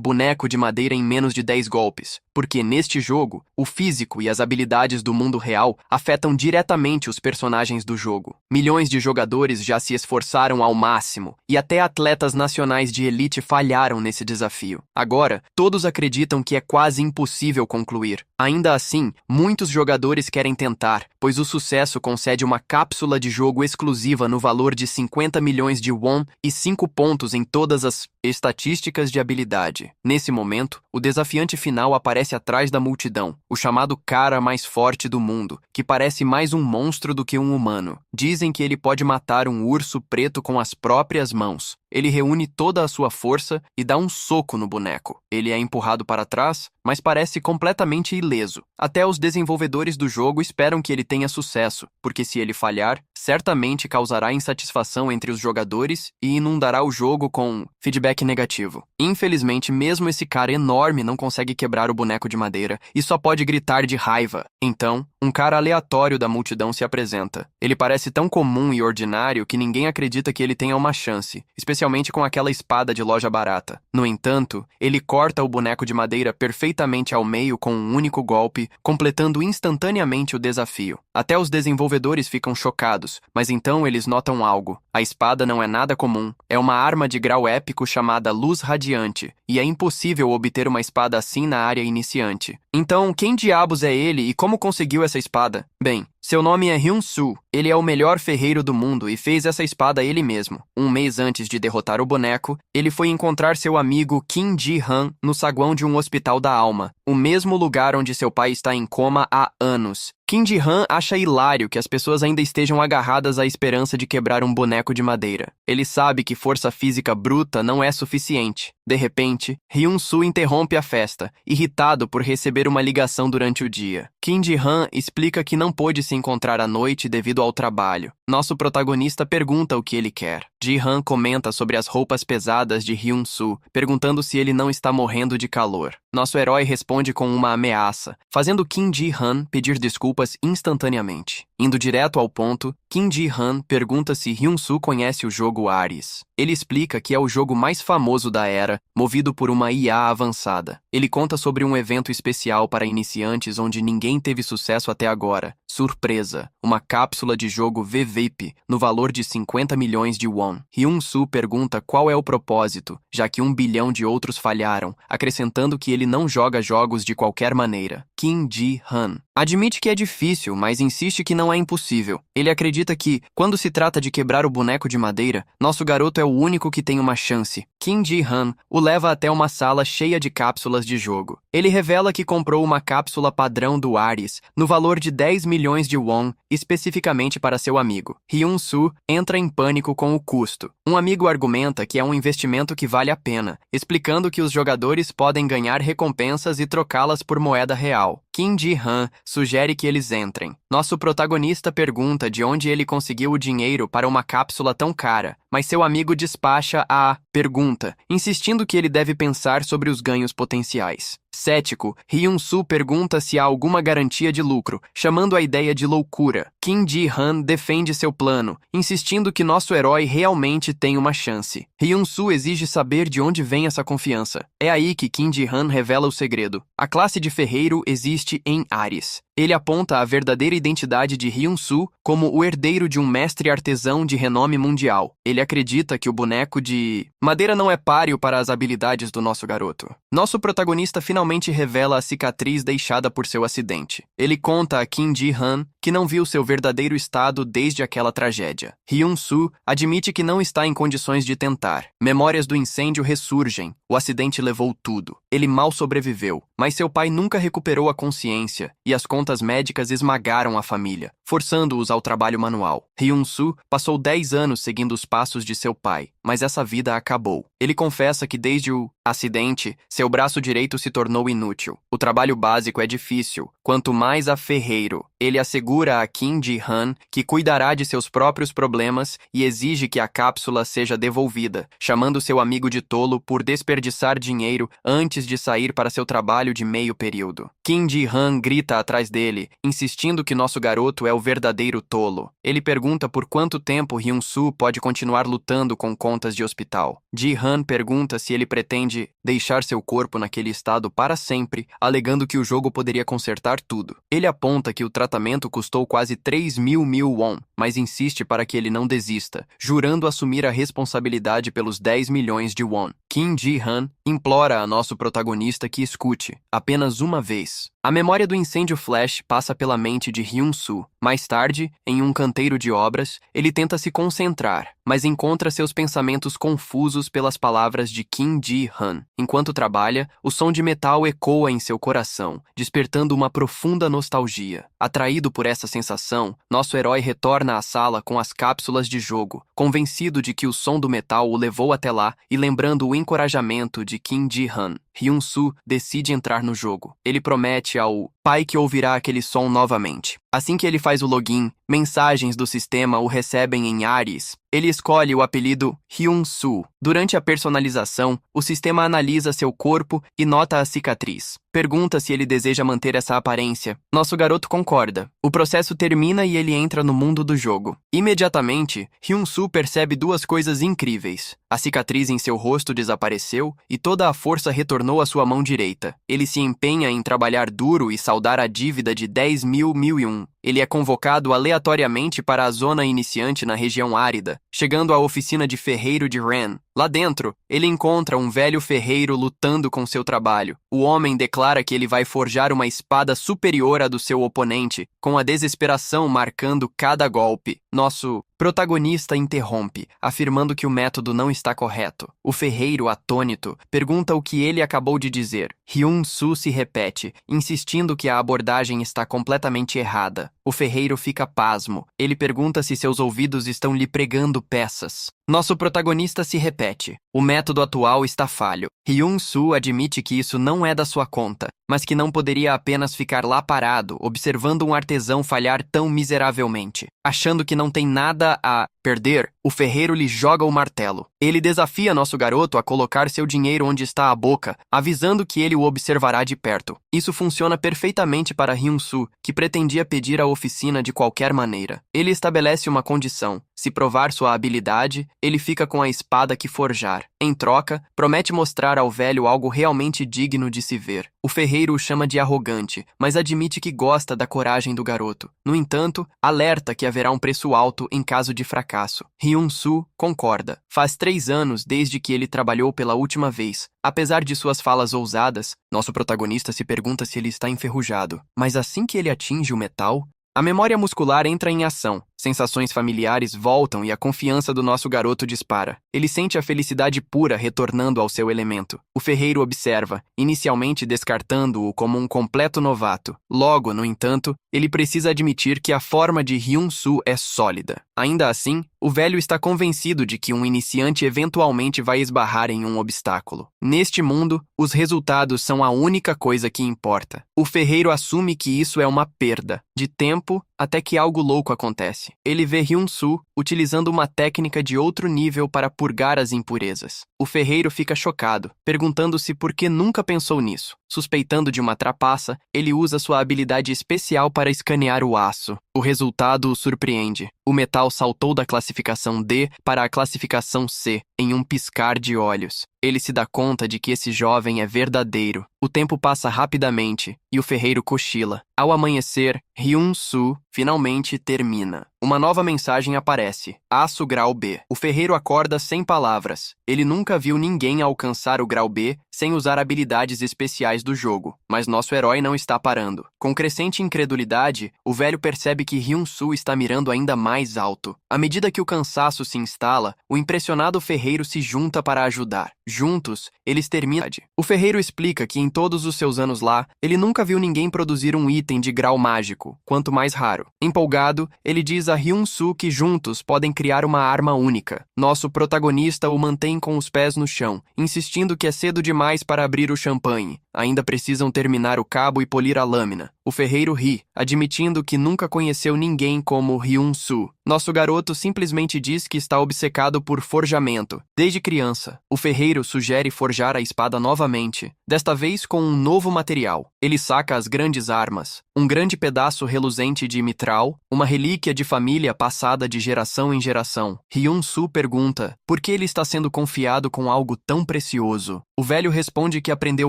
boneco de madeira em menos de 10 golpes, porque neste jogo, o físico e as habilidades do mundo real afetam diretamente os personagens do jogo. Milhões de jogadores já se esforçaram ao máximo, e até atletas nacionais de elite falharam nesse desafio. Agora, todos acreditam que é quase impossível concluir. Ainda assim, muitos jogadores querem tentar, pois o sucesso concede uma cápsula de jogo exclusiva no valor de 50 milhões de won e 5 pontos em todas as estatísticas de habilidade. Nesse momento, o desafiante final aparece atrás da multidão, o chamado cara mais forte do mundo, que parece mais um monstro do que um humano. Dizem que ele pode matar um urso preto com as próprias mãos. Ele reúne toda a sua força e dá um soco no boneco. Ele é empurrado para trás, mas parece completamente ileso. Até os desenvolvedores do jogo esperam que ele tenha sucesso, porque se ele falhar, certamente causará insatisfação entre os jogadores e inundará o jogo com feedback negativo. Infelizmente, mesmo esse cara enorme não consegue quebrar o boneco de madeira e só pode gritar de raiva. Então, um cara aleatório da multidão se apresenta. Ele parece tão comum e ordinário que ninguém acredita que ele tenha uma chance, especialmente com aquela espada de loja barata. No entanto, ele corta o boneco de madeira perfeitamente ao meio com um único golpe, completando instantaneamente o desafio. Até os desenvolvedores ficam chocados, mas então eles notam algo. A espada não é nada comum, é uma arma de grau épico chamada Luz Radiante, e é impossível obter uma espada assim na área iniciante. Então, quem diabos é ele e como conseguiu essa espada? Bem, seu nome é Hyun-Soo. Ele é o melhor ferreiro do mundo e fez essa espada ele mesmo. Um mês antes de derrotar o boneco, ele foi encontrar seu amigo Kim Ji-han no saguão de um hospital da alma, o mesmo lugar onde seu pai está em coma há anos. Kim Ji-han acha hilário que as pessoas ainda estejam agarradas à esperança de quebrar um boneco de madeira. Ele sabe que força física bruta não é suficiente. De repente, Hyun-Soo interrompe a festa, irritado por receber uma ligação durante o dia. Kim Ji-han explica que não pôde se encontrar à noite devido ao trabalho. Nosso protagonista pergunta o que ele quer. Ji-han comenta sobre as roupas pesadas de Hyun-Soo, perguntando se ele não está morrendo de calor. Nosso herói responde com uma ameaça, fazendo Kim Ji-han pedir desculpas instantaneamente. Indo direto ao ponto, Kim Ji-han pergunta se Hyun-Soo conhece o jogo Ares. Ele explica que é o jogo mais famoso da era, movido por uma IA avançada. Ele conta sobre um evento especial para iniciantes onde ninguém teve sucesso até agora. Surpresa! Uma cápsula de jogo VVIP, no valor de 50 milhões de won. Hyun-Soo pergunta qual é o propósito, já que 1 bilhão de outros falharam, acrescentando que ele não joga jogos de qualquer maneira. Kim Ji-han admite que é difícil, mas insiste que não é impossível. Ele acredita que, quando se trata de quebrar o boneco de madeira, nosso garoto é o único que tem uma chance. Kim Ji-han o leva até uma sala cheia de cápsulas de jogo. Ele revela que comprou uma cápsula padrão do Ares, no valor de 10 milhões de won, especificamente para seu amigo. Hyun-Soo entra em pânico com o custo. Um amigo argumenta que é um investimento que vale a pena, explicando que os jogadores podem ganhar recompensas e trocá-las por moeda real. Kim Ji-han sugere que eles entrem. Nosso protagonista pergunta de onde ele conseguiu o dinheiro para uma cápsula tão cara, mas seu amigo despacha a pergunta, insistindo que ele deve pensar sobre os ganhos potenciais. Cético, Hyun-Soo pergunta se há alguma garantia de lucro, chamando a ideia de loucura. Kim Ji-han defende seu plano, insistindo que nosso herói realmente tem uma chance. Hyun-Soo exige saber de onde vem essa confiança. É aí que Kim Ji-han revela o segredo. A classe de ferreiro existe em Ares. Ele aponta a verdadeira identidade de Hyun-Soo como o herdeiro de um mestre artesão de renome mundial. Ele acredita que o boneco de madeira não é páreo para as habilidades do nosso garoto. Nosso protagonista finalmente revela a cicatriz deixada por seu acidente. Ele conta a Kim Ji-han que não viu seu verdadeiro estado desde aquela tragédia. Hyun-Soo admite que não está em condições de tentar. Memórias do incêndio ressurgem. O acidente levou tudo. Ele mal sobreviveu, mas seu pai nunca recuperou a consciência e as contas médicas esmagaram a família, forçando-os ao trabalho manual. Hyun-Soo passou 10 anos seguindo os passos de seu pai, mas essa vida acabou. Ele confessa que desde o acidente, seu braço direito se tornou inútil. O trabalho básico é difícil, quanto mais a ferreiro. Ele assegura a Kim Ji-han que cuidará de seus próprios problemas e exige que a cápsula seja devolvida, chamando seu amigo de tolo por desperdiçar dinheiro antes de sair para seu trabalho de meio período. Kim Ji-han grita atrás dele, insistindo que nosso garoto é o verdadeiro tolo. Ele pergunta por quanto tempo Hyun-soo pode continuar lutando com contas de hospital. Ji-han pergunta se ele pretende deixar seu corpo naquele estado para sempre, alegando que o jogo poderia consertar tudo. Ele aponta que o tratamento custou quase 3.000 won, mas insiste para que ele não desista, jurando assumir a responsabilidade pelos 10 milhões de won. Kim Ji-han implora a nosso protagonista que escute, apenas uma vez. A memória do incêndio flash passa pela mente de Hyun-soo. Mais tarde, em um canteiro de obras, ele tenta se concentrar, mas encontra seus pensamentos confusos pelas palavras de Kim Ji-han. Enquanto trabalha, o som de metal ecoa em seu coração, despertando uma profunda nostalgia. Atraído por essa sensação, nosso herói retorna à sala com as cápsulas de jogo, convencido de que o som do metal o levou até lá e lembrando o encorajamento de Kim Ji-han. Hyun-soo decide entrar no jogo. Ele promete ao pai que ouvirá aquele som novamente. Assim que ele faz o login, mensagens do sistema o recebem em Aries. Ele escolhe o apelido Hyun-soo. Durante a personalização, o sistema analisa seu corpo e nota a cicatriz. Pergunta se ele deseja manter essa aparência. Nosso garoto concorda. O processo termina e ele entra no mundo do jogo. Imediatamente, Hyun-soo percebe duas coisas incríveis. A cicatriz em seu rosto desapareceu e toda a força retornou à sua mão direita. Ele se empenha em trabalhar duro e saldar a dívida de 10.001. Ele é convocado aleatoriamente para a zona iniciante na região árida, chegando à oficina de ferreiro de Ren. Lá dentro, ele encontra um velho ferreiro lutando com seu trabalho. O homem declara que ele vai forjar uma espada superior à do seu oponente, com a desesperação marcando cada golpe. Nosso protagonista interrompe, afirmando que o método não está correto. O ferreiro, atônito, pergunta o que ele acabou de dizer. Hyun-soo se repete, insistindo que a abordagem está completamente errada. O ferreiro fica pasmo. Ele pergunta se seus ouvidos estão lhe pregando peças. Nosso protagonista se repete. O método atual está falho. Hyun-soo admite que isso não é da sua conta, mas que não poderia apenas ficar lá parado, observando um artesão falhar tão miseravelmente. Achando que não tem nada a perder, o ferreiro lhe joga o martelo. Ele desafia nosso garoto a colocar seu dinheiro onde está a boca, avisando que ele o observará de perto. Isso funciona perfeitamente para Hyun-soo, que pretendia pedir a oficina de qualquer maneira. Ele estabelece uma condição. Se provar sua habilidade, ele fica com a espada que forjar. Em troca, promete mostrar ao velho algo realmente digno de se ver. O ferreiro o chama de arrogante, mas admite que gosta da coragem do garoto. No entanto, alerta que haverá um preço alto em caso de fracasso. Hyun-soo concorda. Faz 3 anos desde que ele trabalhou pela última vez. Apesar de suas falas ousadas, nosso protagonista se pergunta se ele está enferrujado. Mas assim que ele atinge o metal, a memória muscular entra em ação. Sensações familiares voltam e a confiança do nosso garoto dispara. Ele sente a felicidade pura retornando ao seu elemento. O ferreiro observa, inicialmente descartando-o como um completo novato. Logo, no entanto, ele precisa admitir que a forma de Hyun-soo é sólida. Ainda assim, o velho está convencido de que um iniciante eventualmente vai esbarrar em um obstáculo. Neste mundo, os resultados são a única coisa que importa. O ferreiro assume que isso é uma perda de tempo até que algo louco acontece. Ele vê Hyun-soo utilizando uma técnica de outro nível para purgar as impurezas. O ferreiro fica chocado, perguntando-se por que nunca pensou nisso. Suspeitando de uma trapaça, ele usa sua habilidade especial para escanear o aço. O resultado o surpreende. O metal saltou da classificação D para a classificação C, em um piscar de olhos. Ele se dá conta de que esse jovem é verdadeiro. O tempo passa rapidamente e o ferreiro cochila. Ao amanhecer, Hyun-soo finalmente termina. Uma nova mensagem aparece. Aço grau B. O ferreiro acorda sem palavras. Ele nunca viu ninguém alcançar o grau B sem usar habilidades especiais do jogo. Mas nosso herói não está parando. Com crescente incredulidade, o velho percebe que Hyun-soo está mirando ainda mais alto. À medida que o cansaço se instala, o impressionado ferreiro se junta para ajudar. Juntos, eles terminam. O ferreiro explica que em todos os seus anos lá, ele nunca viu ninguém produzir um item de grau mágico, quanto mais raro. Empolgado, ele diz a Hyun-soo que juntos podem criar uma arma única. Nosso protagonista o mantém com os pés no chão, insistindo que é cedo demais para abrir o champanhe. Ainda precisam terminar o cabo e polir a lâmina. O ferreiro ri, admitindo que nunca conheceu ninguém como Hyun-soo. Nosso garoto simplesmente diz que está obcecado por forjamento. Desde criança, o ferreiro sugere forjar a espada novamente, desta vez com um novo material. Ele saca as grandes armas, um grande pedaço reluzente de mitral, uma relíquia de família passada de geração em geração. Hyun-soo pergunta por que ele está sendo confiado com algo tão precioso. O velho responde que aprendeu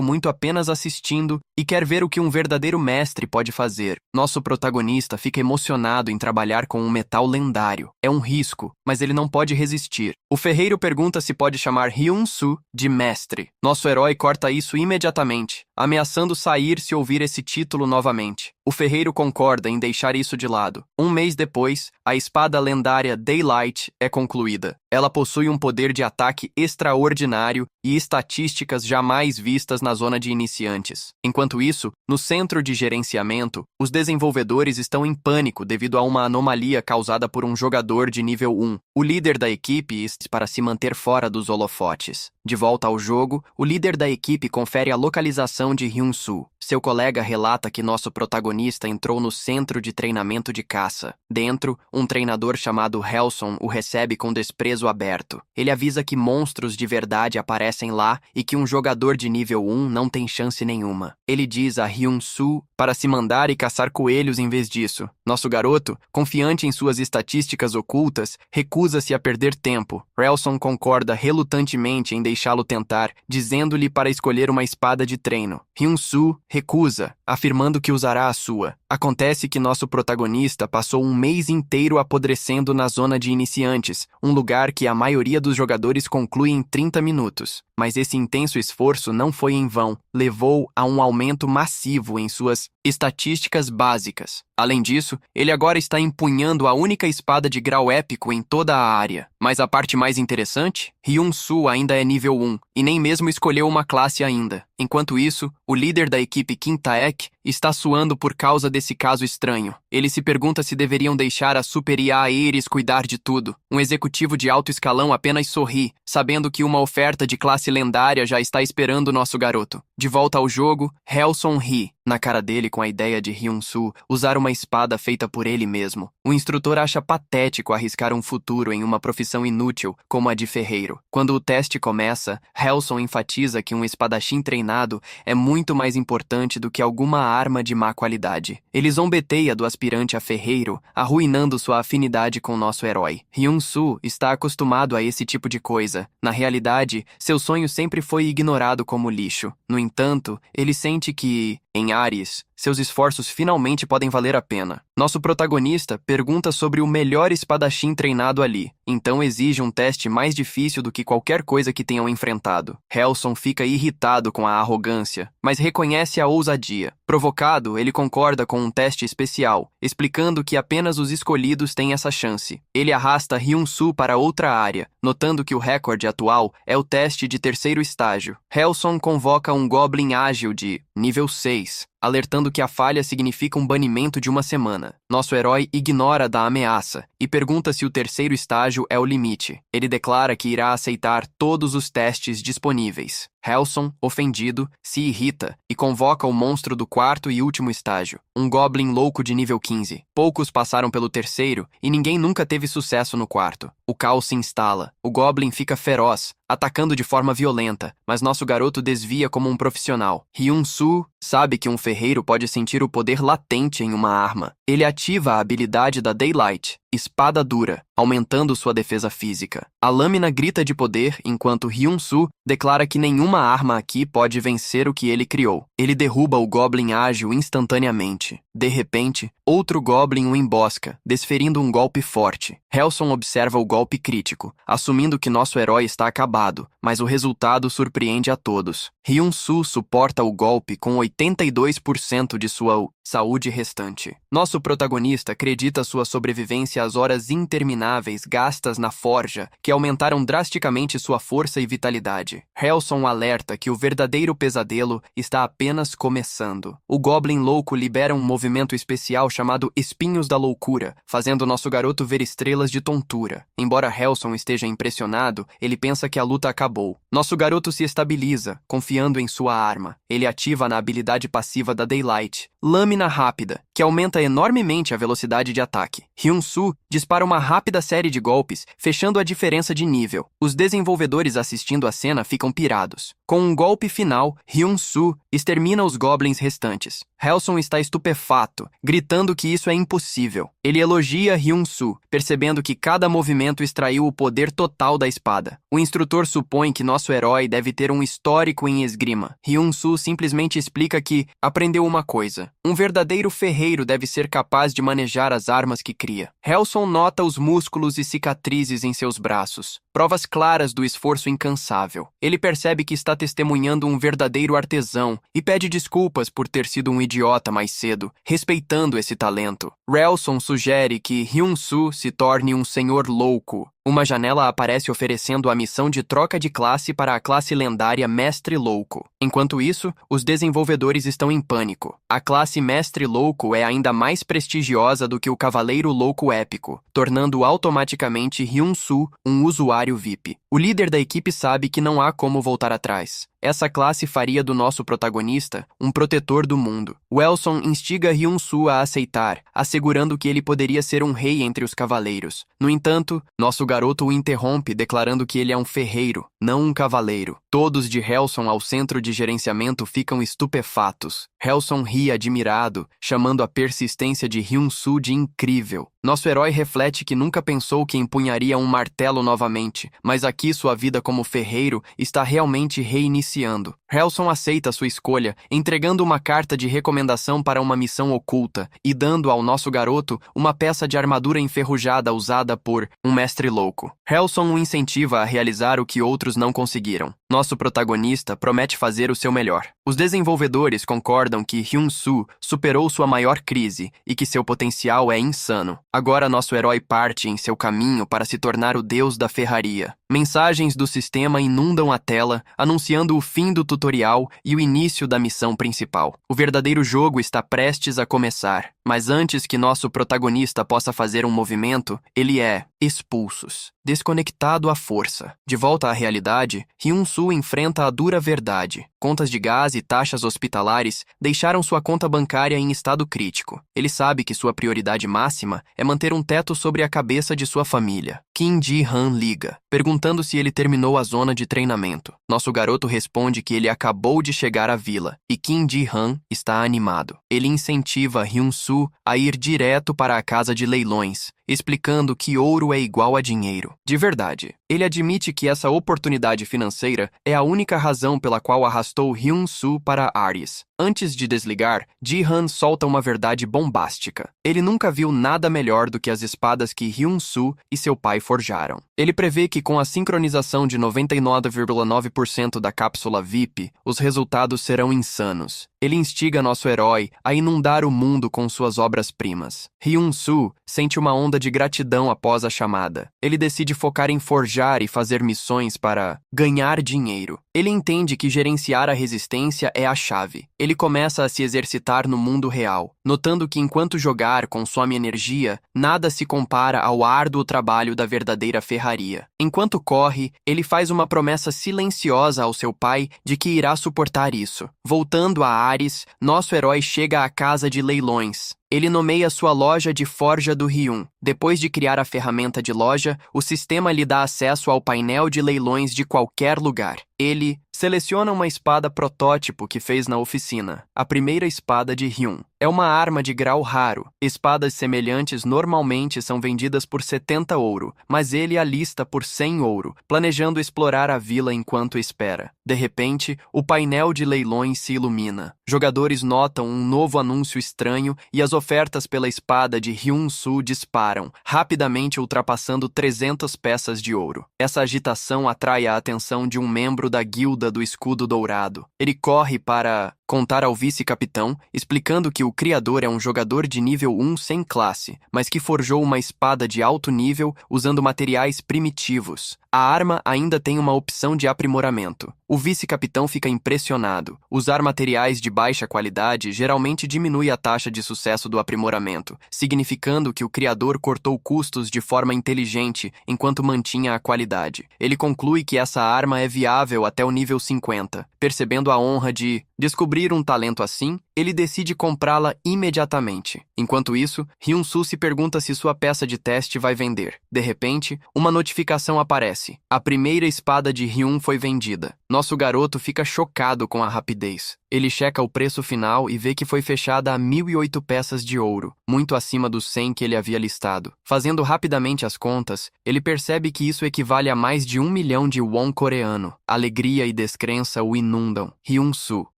muito apenas assistindo e quer ver o que um verdadeiro mestre pode fazer. Nosso protagonista fica emocionado em trabalhar com um metal lendário. É um risco, mas ele não pode resistir. O ferreiro pergunta se pode chamar Hyun-soo de mestre. Nosso herói corta isso imediatamente, ameaçando sair se ouvir esse título novamente. O ferreiro concorda em deixar isso de lado. Um mês depois, a espada lendária Daylight é concluída. Ela possui um poder de ataque extraordinário e estatísticas jamais vistas na zona de iniciantes. Enquanto isso, no centro de gerenciamento, os desenvolvedores estão em pânico devido a uma anomalia causada por um jogador de nível 1. O líder da equipe está para se manter fora dos holofotes. De volta ao jogo, o líder da equipe confere a localização de Hyun-soo. Seu colega relata que nosso protagonista entrou no centro de treinamento de caça. Dentro, um treinador chamado Helson o recebe com desprezo aberto. Ele avisa que monstros de verdade aparecem lá e que um jogador de nível 1 não tem chance nenhuma. Ele diz a Hyun-soo para se mandar e caçar coelhos em vez disso. Nosso garoto, confiante em suas estatísticas ocultas, recusa-se a perder tempo. Helson concorda relutantemente em deixá-lo tentar, dizendo-lhe para escolher uma espada de treino. Hyun-soo recusa, afirmando que usará a sua. Acontece que nosso protagonista passou um mês inteiro apodrecendo na zona de iniciantes, um lugar que a maioria dos jogadores conclui em 30 minutos. Mas esse intenso esforço não foi em vão, levou a um aumento massivo em suas estatísticas básicas. Além disso, ele agora está empunhando a única espada de grau épico em toda a área. Mas a parte mais interessante? Hyun-soo ainda é nível 1, e nem mesmo escolheu uma classe ainda. Enquanto isso, o líder da equipe Kim Taek está suando por causa desse caso estranho. Ele se pergunta se deveriam deixar a Super IA Ares cuidar de tudo. Um executivo de alto escalão apenas sorri, sabendo que uma oferta de classe lendária já está esperando nosso garoto. De volta ao jogo, Helson ri na cara dele com a ideia de Hyun-soo usar uma espada feita por ele mesmo. O instrutor acha patético arriscar um futuro em uma profissão inútil como a de ferreiro. Quando o teste começa, Helson enfatiza que um espadachim treinado é muito mais importante do que alguma arma de má qualidade. Ele zombeteia do aspirante a ferreiro, arruinando sua afinidade com nosso herói. Hyun-soo está acostumado a esse tipo de coisa. Na realidade, seu sonho sempre foi ignorado como lixo. No entanto, ele sente que, em Ares, seus esforços finalmente podem valer a pena. Nosso protagonista pergunta sobre o melhor espadachim treinado ali, então exige um teste mais difícil do que qualquer coisa que tenham enfrentado. Helson fica irritado com a arrogância, mas reconhece a ousadia. Provocado, ele concorda com um teste especial, explicando que apenas os escolhidos têm essa chance. Ele arrasta Hyun-soo para outra área, notando que o recorde atual é o teste de terceiro estágio. Helson convoca um Goblin ágil de nível 6, alertando que a falha significa um banimento de uma semana. Nosso herói ignora da ameaça e pergunta se o terceiro estágio é o limite. Ele declara que irá aceitar todos os testes disponíveis. Helson, ofendido, se irrita e convoca o monstro do quarto e último estágio, um Goblin louco de nível 15. Poucos passaram pelo terceiro e ninguém nunca teve sucesso no quarto. O caos se instala. O Goblin fica feroz, atacando de forma violenta, mas nosso garoto desvia como um profissional. Hyun-soo sabe que um ferreiro pode sentir o poder latente em uma arma. Ele ativa a habilidade da Daylight, Espada Dura, aumentando sua defesa física. A lâmina grita de poder enquanto Hyun-soo declara que nenhuma arma aqui pode vencer o que ele criou. Ele derruba o Goblin ágil instantaneamente. De repente, outro Goblin o embosca, desferindo um golpe forte. Helson observa o golpe crítico, assumindo que nosso herói está acabado, mas o resultado surpreende a todos. Hyun-soo suporta o golpe com 82% de sua saúde restante. Nosso protagonista acredita sua sobrevivência às horas intermináveis gastas na forja, que aumentaram drasticamente sua força e vitalidade. Helson alerta que o verdadeiro pesadelo está apenas começando. O Goblin Louco libera um movimento especial chamado Espinhos da Loucura, fazendo nosso garoto ver estrelas de tontura. Embora Helson esteja impressionado, ele pensa que a luta acabou. Nosso garoto se estabiliza, confiando em sua arma. Ele ativa na habilidade passiva da Daylight, Lâmina Rápida, que aumenta enormemente a velocidade de ataque. Hyun-Soo dispara uma rápida série de golpes, fechando a diferença de nível. Os desenvolvedores assistindo a cena ficam pirados. Com um golpe final, Hyun-Soo extermina os goblins restantes. Helson está estupefato, gritando que isso é impossível. Ele elogia Hyun-Soo, percebendo que cada movimento extraiu o poder total da espada. O instrutor supõe que nosso herói deve ter um histórico em esgrima. Hyun-Soo simplesmente explica que aprendeu uma coisa: um verdadeiro ferreiro deve ser capaz de manejar as armas que cria. Helson nota os músculos e cicatrizes em seus braços, provas claras do esforço incansável. Ele percebe que está testemunhando um verdadeiro artesão e pede desculpas por ter sido um idiota mais cedo, respeitando esse talento. Relson sugere que Hyun-Soo se torne um senhor louco. Uma janela aparece oferecendo a missão de troca de classe para a classe lendária Mestre Louco. Enquanto isso, os desenvolvedores estão em pânico. A classe Mestre Louco é ainda mais prestigiosa do que o Cavaleiro Louco Épico, tornando automaticamente Hyun-Soo um usuário VIP. O líder da equipe sabe que não há como voltar atrás. Essa classe faria do nosso protagonista um protetor do mundo. Welson instiga Hyun-Soo a aceitar, assegurando que ele poderia ser um rei entre os cavaleiros. No entanto, nosso garoto o interrompe, declarando que ele é um ferreiro, não um cavaleiro. Todos de Helson ao centro de gerenciamento ficam estupefatos. Helson ri admirado, chamando a persistência de Hyun-Soo de incrível. Nosso herói reflete que nunca pensou que empunharia um martelo novamente, mas aqui sua vida como ferreiro está realmente reiniciando. Helson aceita sua escolha, entregando uma carta de recomendação para uma missão oculta e dando ao nosso garoto uma peça de armadura enferrujada usada por um mestre louco. Helson o incentiva a realizar o que outros não conseguiram. Nosso protagonista promete fazer o seu melhor. Os desenvolvedores concordam que Hyun-Soo superou sua maior crise e que seu potencial é insano. Agora nosso herói parte em seu caminho para se tornar o deus da ferraria. Mensagens do sistema inundam a tela, anunciando o fim do tutorial e o início da missão principal. O verdadeiro jogo está prestes a começar, mas antes que nosso protagonista possa fazer um movimento, ele é expulsos, desconectado à força. De volta à realidade, Hyun-Soo enfrenta a dura verdade. Contas de gás e taxas hospitalares deixaram sua conta bancária em estado crítico. Ele sabe que sua prioridade máxima é manter um teto sobre a cabeça de sua família. Kim Ji-han liga, perguntando se ele terminou a zona de treinamento. Nosso garoto responde que ele acabou de chegar à vila, e Kim Ji-han está animado. Ele incentiva Hyun-Soo a ir direto para a casa de leilões, explicando que ouro é igual a dinheiro. De verdade, ele admite que essa oportunidade financeira é a única razão pela qual arrastou Hyun-Soo para Ares. Antes de desligar, Ji-han solta uma verdade bombástica. Ele nunca viu nada melhor do que as espadas que Hyun-Soo e seu pai forjaram. Ele prevê que com a sincronização de 99,9% da cápsula VIP, os resultados serão insanos. Ele instiga nosso herói a inundar o mundo com suas obras-primas. Hyun-Soo sente uma onda de gratidão após a chamada. Ele decide focar em forjar e fazer missões para ganhar dinheiro. Ele entende que gerenciar a resistência é a chave. Ele começa a se exercitar no mundo real, notando que enquanto jogar consome energia, nada se compara ao árduo trabalho da verdadeira ferraria. Enquanto corre, ele faz uma promessa silenciosa ao seu pai de que irá suportar isso. Voltando a Ares, nosso herói chega à casa de leilões. Ele nomeia sua loja de forja do Hyun. Depois de criar a ferramenta de loja, o sistema lhe dá acesso ao painel de leilões de qualquer lugar. Ele seleciona uma espada protótipo que fez na oficina, a primeira espada de Hyun. É uma arma de grau raro. Espadas semelhantes normalmente são vendidas por 70 ouro, mas ele a lista por 100 ouro, planejando explorar a vila enquanto espera. De repente, o painel de leilões se ilumina. Jogadores notam um novo anúncio estranho e as ofertas pela espada de Hyun-Soo disparam, rapidamente ultrapassando 300 peças de ouro. Essa agitação atrai a atenção de um membro da guilda do escudo dourado. Ele corre para contar ao vice-capitão, explicando que o criador é um jogador de nível 1 sem classe, mas que forjou uma espada de alto nível usando materiais primitivos. A arma ainda tem uma opção de aprimoramento. O vice-capitão fica impressionado. Usar materiais de baixa qualidade geralmente diminui a taxa de sucesso do aprimoramento, significando que o criador cortou custos de forma inteligente enquanto mantinha a qualidade. Ele conclui que essa arma é viável até o nível 50. Percebendo a honra de descobrir um talento assim, ele decide comprá-la imediatamente. Enquanto isso, Hyun-soo se pergunta se sua peça de teste vai vender. De repente, uma notificação aparece. A primeira espada de Hyun foi vendida. Nosso garoto fica chocado com a rapidez. Ele checa o preço final e vê que foi fechada a 1.008 peças de ouro, muito acima dos 100 que ele havia listado. Fazendo rapidamente as contas, ele percebe que isso equivale a mais de 1 milhão de won coreano. Alegria e descrença o inundam. Hyun-soo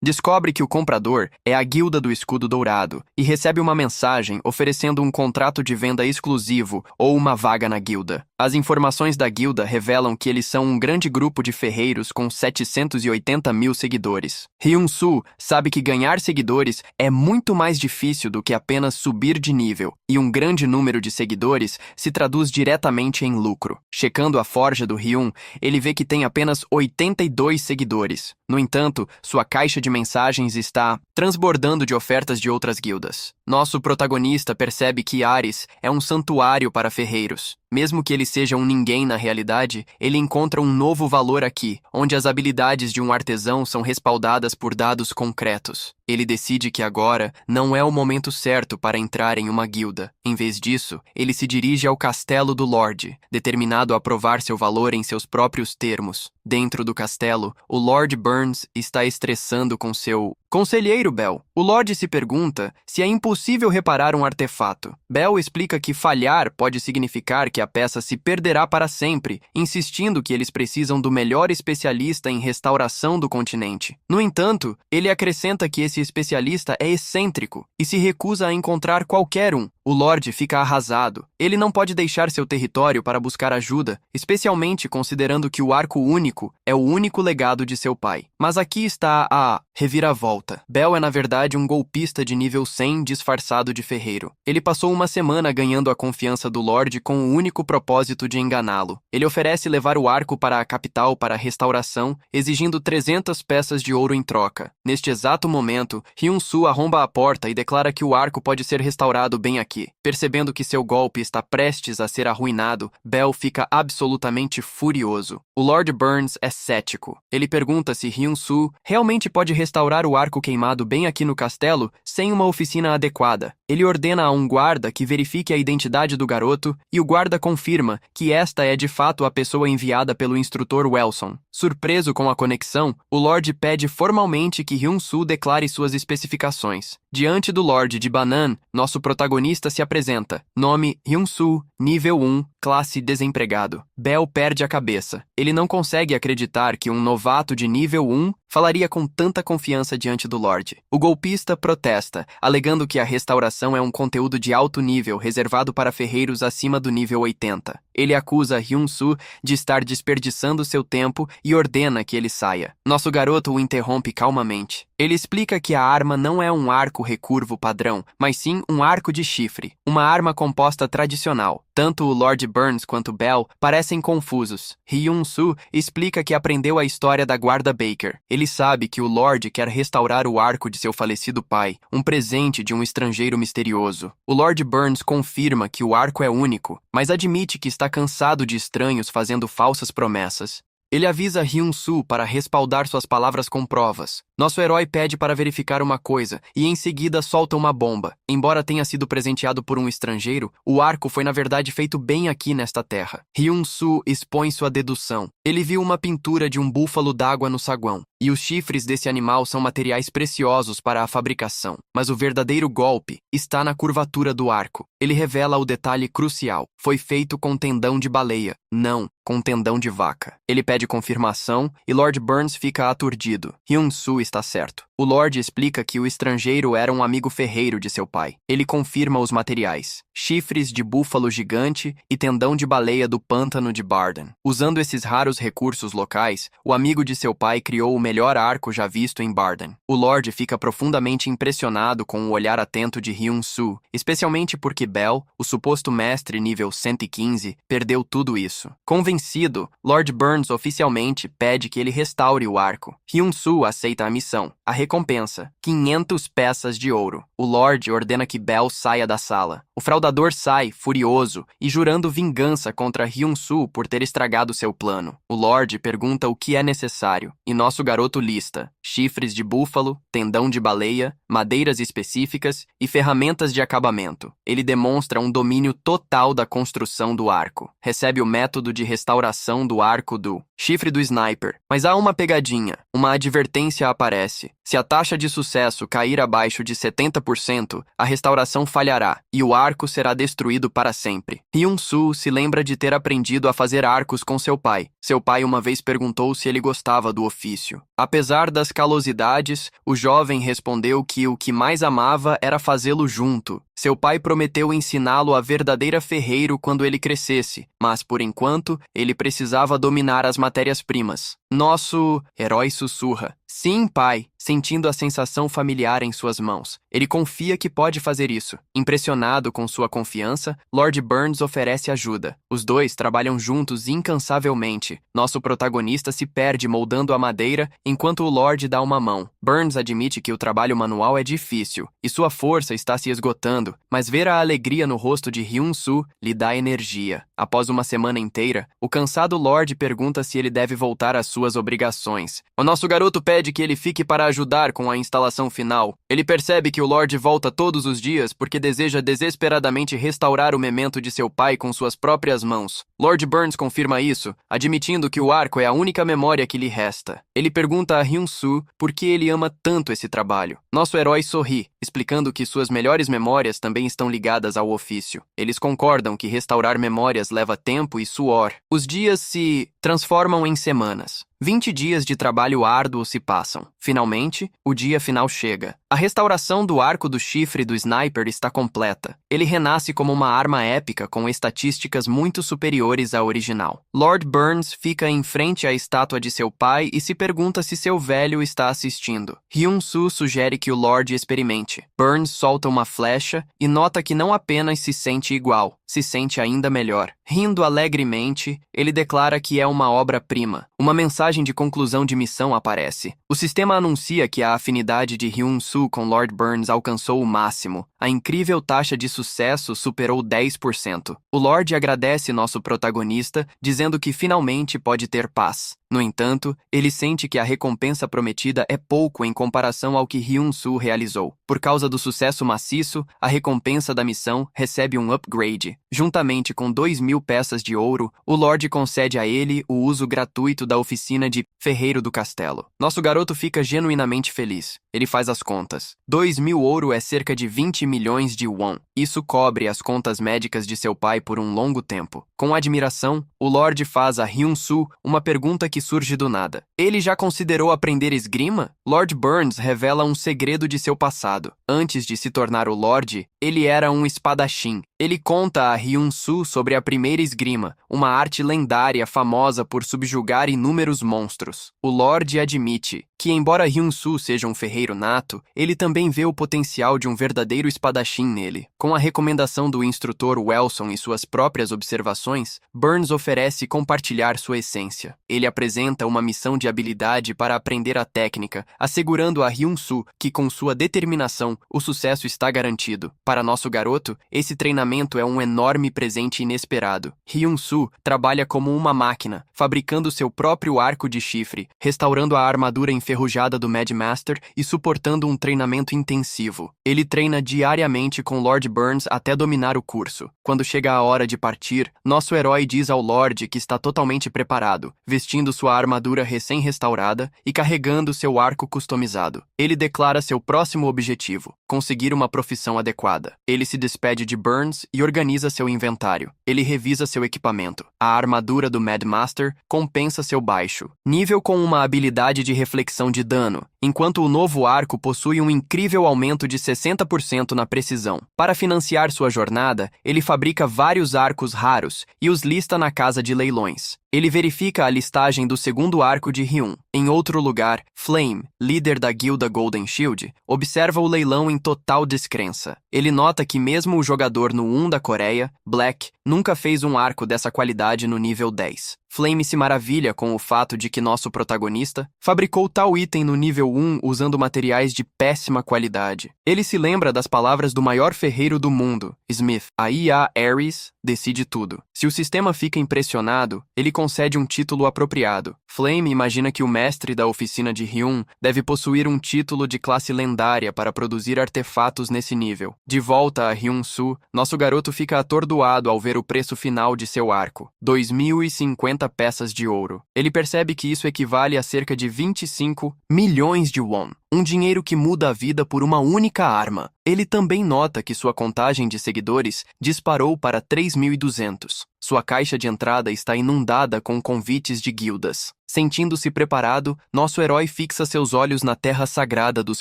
descobre que o comprador é a Guilda do Escudo Dourado e recebe uma mensagem oferecendo um contrato de venda exclusivo ou uma vaga na guilda. As informações da guilda revelam que eles são um grande grupo de ferreiros com 780 mil seguidores. Hyun-soo sabe que ganhar seguidores é muito mais difícil do que apenas subir de nível, e um grande número de seguidores se traduz diretamente em lucro. Checando a forja do Hyun, ele vê que tem apenas 82 seguidores. No entanto, sua caixa de mensagens está transbordando de ofertas de outras guildas. Nosso protagonista percebe que Ares é um santuário para ferreiros. Mesmo que ele seja um ninguém na realidade, ele encontra um novo valor aqui, onde as habilidades de um artesão são respaldadas por dados concretos. Ele decide que agora não é o momento certo para entrar em uma guilda. Em vez disso, ele se dirige ao castelo do Lorde, determinado a provar seu valor em seus próprios termos. Dentro do castelo, o Lord Burns está estressando com seu conselheiro Bell. O Lorde se pergunta se é impossível reparar um artefato. Bell explica que falhar pode significar que a peça se perderá para sempre, insistindo que eles precisam do melhor especialista em restauração do continente. No entanto, ele acrescenta que esse especialista é excêntrico e se recusa a encontrar qualquer um. O Lorde fica arrasado. Ele não pode deixar seu território para buscar ajuda, especialmente considerando que o arco único é o único legado de seu pai. Mas aqui está a reviravolta. Bell é na verdade um golpista de nível 100 disfarçado de ferreiro. Ele passou uma semana ganhando a confiança do Lorde com o único propósito de enganá-lo. Ele oferece levar o arco para a capital para a restauração, exigindo 300 peças de ouro em troca. Neste exato momento, Hyun-soo arromba a porta e declara que o arco pode ser restaurado bem aqui. Percebendo que seu golpe está prestes a ser arruinado, Bell fica absolutamente furioso. O Lord Burns é cético. Ele pergunta se Hyun-soo realmente pode restaurar o arco queimado bem aqui no castelo sem uma oficina adequada. Ele ordena a um guarda que verifique a identidade do garoto e o guarda confirma que esta é de fato a pessoa enviada pelo instrutor Welson. Surpreso com a conexão, o Lorde pede formalmente que Hyun-soo declare suas especificações. Diante do Lorde de Banan, nosso protagonista se apresenta. Nome: Hyun-soo, nível 1, classe desempregado. Bell perde a cabeça. Ele não consegue acreditar que um novato de nível 1 falaria com tanta confiança diante do Lorde. O golpista protesta, alegando que a restauração é um conteúdo de alto nível reservado para ferreiros acima do nível 80. Ele acusa Hyun-soo de estar desperdiçando seu tempo e ordena que ele saia. Nosso garoto o interrompe calmamente. Ele explica que a arma não é um arco recurvo padrão, mas sim um arco de chifre, uma arma composta tradicional. Tanto o Lord Burns quanto Bell parecem confusos. Hyun-soo explica que aprendeu a história da guarda Baker. Ele sabe que o Lorde quer restaurar o arco de seu falecido pai, um presente de um estrangeiro misterioso. O Lord Burns confirma que o arco é único, mas admite que está cansado de estranhos fazendo falsas promessas. Ele avisa Hyun-soo para respaldar suas palavras com provas. Nosso herói pede para verificar uma coisa e em seguida solta uma bomba. Embora tenha sido presenteado por um estrangeiro, o arco foi na verdade feito bem aqui nesta terra. Hyun-soo expõe sua dedução. Ele viu uma pintura de um búfalo d'água no saguão, e os chifres desse animal são materiais preciosos para a fabricação. Mas o verdadeiro golpe está na curvatura do arco. Ele revela o detalhe crucial. Foi feito com tendão de baleia, não com tendão de vaca. Ele pede confirmação e Lord Burns fica aturdido. Hyun-soo está certo. O O Lorde explica que o estrangeiro era um amigo ferreiro de seu pai. Ele confirma os materiais: chifres de búfalo gigante e tendão de baleia do pântano de Barden. Usando esses raros recursos locais, o amigo de seu pai criou o melhor arco já visto em Barden. O Lorde fica profundamente impressionado com o olhar atento de Hyun-soo, especialmente porque Bell, o suposto mestre nível 115, perdeu tudo isso. Convencido, Lord Burns oficialmente pede que ele restaure o arco. Hyun-soo aceita a missão. A recompensa: 500 peças de ouro. O Lorde ordena que Bell saia da sala. O fraudador sai, furioso, e jurando vingança contra Hyun-soo por ter estragado seu plano. O Lorde pergunta o que é necessário, e nosso garoto lista: chifres de búfalo, tendão de baleia, madeiras específicas e ferramentas de acabamento. Ele demonstra um domínio total da construção do arco. Recebe o método de restauração do arco do chifre do sniper. Mas há uma pegadinha. Uma advertência aparece. Se a taxa de sucesso cair abaixo de 70%, a restauração falhará e o arco será destruído para sempre. Hyun-soo se lembra de ter aprendido a fazer arcos com seu pai. Seu pai uma vez perguntou se ele gostava do ofício. Apesar das calosidades, o jovem respondeu que o que mais amava era fazê-lo junto. Seu pai prometeu ensiná-lo a verdadeira ferreiro quando ele crescesse, mas, por enquanto, ele precisava dominar as matérias-primas. Nosso herói sussurra: "Sim, pai", sentindo a sensação familiar em suas mãos. Ele confia que pode fazer isso. Impressionado com sua confiança, Lord Burns oferece ajuda. Os dois trabalham juntos incansavelmente. Nosso protagonista se perde moldando a madeira enquanto o Lord dá uma mão. Burns admite que o trabalho manual é difícil e sua força está se esgotando, mas ver a alegria no rosto de Hyun-soo lhe dá energia. Após uma semana inteira, o cansado Lord pergunta se ele deve voltar às suas obrigações. O nosso garoto pede que ele fique para ajudar com a instalação final. Ele percebe que o Lorde volta todos os dias porque deseja desesperadamente restaurar o memento de seu pai com suas próprias mãos. Lord Burns confirma isso, admitindo que o arco é a única memória que lhe resta. Ele pergunta a Hyun-soo por que ele ama tanto esse trabalho. Nosso herói sorri, explicando que suas melhores memórias também estão ligadas ao ofício. Eles concordam que restaurar memórias leva tempo e suor. Os dias se transformam em semanas. 20 dias de trabalho árduo se passam. Finalmente, o dia final chega. A restauração do arco do chifre do sniper está completa. Ele renasce como uma arma épica com estatísticas muito superiores à original. Lord Burns fica em frente à estátua de seu pai e se pergunta se seu velho está assistindo. Hyun-soo sugere que o Lord experimente. Burns solta uma flecha e nota que não apenas se sente igual, se sente ainda melhor. Rindo alegremente, ele declara que é uma obra-prima. Uma mensagem de conclusão de missão aparece. O sistema anuncia que a afinidade de Hyun-soo com Lord Burns alcançou o máximo. A incrível taxa de sucesso superou 10%. O Lorde agradece nosso protagonista, dizendo que finalmente pode ter paz. No entanto, ele sente que a recompensa prometida é pouco em comparação ao que Hyun-soo realizou. Por causa do sucesso maciço, a recompensa da missão recebe um upgrade. Juntamente com 2.000 peças de ouro, o Lorde concede a ele o uso gratuito da oficina de ferreiro do castelo. Nosso garoto fica genuinamente feliz. Ele faz as contas. 2.000 ouro é cerca de 20 milhões de won. Isso cobre as contas médicas de seu pai por um longo tempo. Com admiração, o Lorde faz a Hyun-soo uma pergunta que surge do nada. Ele já considerou aprender esgrima? Lord Burns revela um segredo de seu passado. Antes de se tornar o Lorde, ele era um espadachim. Ele conta a Hyun-soo sobre a primeira esgrima, uma arte lendária famosa por subjugar inúmeros monstros. O Lorde admite que, embora Hyun-soo seja um ferreiro nato, ele também vê o potencial de um verdadeiro espadachim nele. Com a recomendação do instrutor Welson e suas próprias observações, Burns oferece compartilhar sua essência. Ele apresenta uma missão de habilidade para aprender a técnica, assegurando a Hyun-soo que, com sua determinação, o sucesso está garantido. Para nosso garoto, esse treinamento é um enorme presente inesperado. Hyun-soo trabalha como uma máquina, fabricando seu próprio arco de chifre, restaurando a armadura enferrujada do Mad Master e suportando um treinamento intensivo. Ele treina diariamente com Lord Burns até dominar o curso. Quando chega a hora de partir, nosso herói diz ao Lorde que está totalmente preparado, vestindo sua armadura recém-restaurada e carregando seu arco customizado. Ele declara seu próximo objetivo: conseguir uma profissão adequada. Ele se despede de Burns e organiza seu inventário. Ele revisa seu equipamento. A armadura do Mad Master compensa seu baixo nível com uma habilidade de reflexão de dano, enquanto o novo arco possui um incrível aumento de 60% na precisão. Para financiar sua jornada, ele fabrica vários arcos raros e os lista na casa de leilões. Ele verifica a listagem do segundo arco de Ryun. Em outro lugar, Flame, líder da guilda Golden Shield, observa o leilão em total descrença. Ele nota que mesmo o jogador no 1 da Coreia, Black, nunca fez um arco dessa qualidade no nível 10. Flame se maravilha com o fato de que nosso protagonista fabricou tal item no nível 1 usando materiais de péssima qualidade. Ele se lembra das palavras do maior ferreiro do mundo, Smith. Aí a Ares decide tudo. Se o sistema fica impressionado, ele concede um título apropriado. Flame imagina que o mestre da oficina de Ryun deve possuir um título de classe lendária para produzir artefatos nesse nível. De volta a Ryun-Su, nosso garoto fica atordoado ao ver o preço final de seu arco, 2.050 peças de ouro. Ele percebe que isso equivale a cerca de 25 milhões de won, um dinheiro que muda a vida por uma única arma. Ele também nota que sua contagem de seguidores disparou para 3.200. Sua caixa de entrada está inundada com convites de guildas. Sentindo-se preparado, nosso herói fixa seus olhos na terra sagrada dos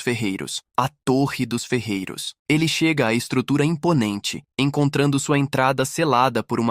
ferreiros, a Torre dos Ferreiros. Ele chega à estrutura imponente, encontrando sua entrada selada por uma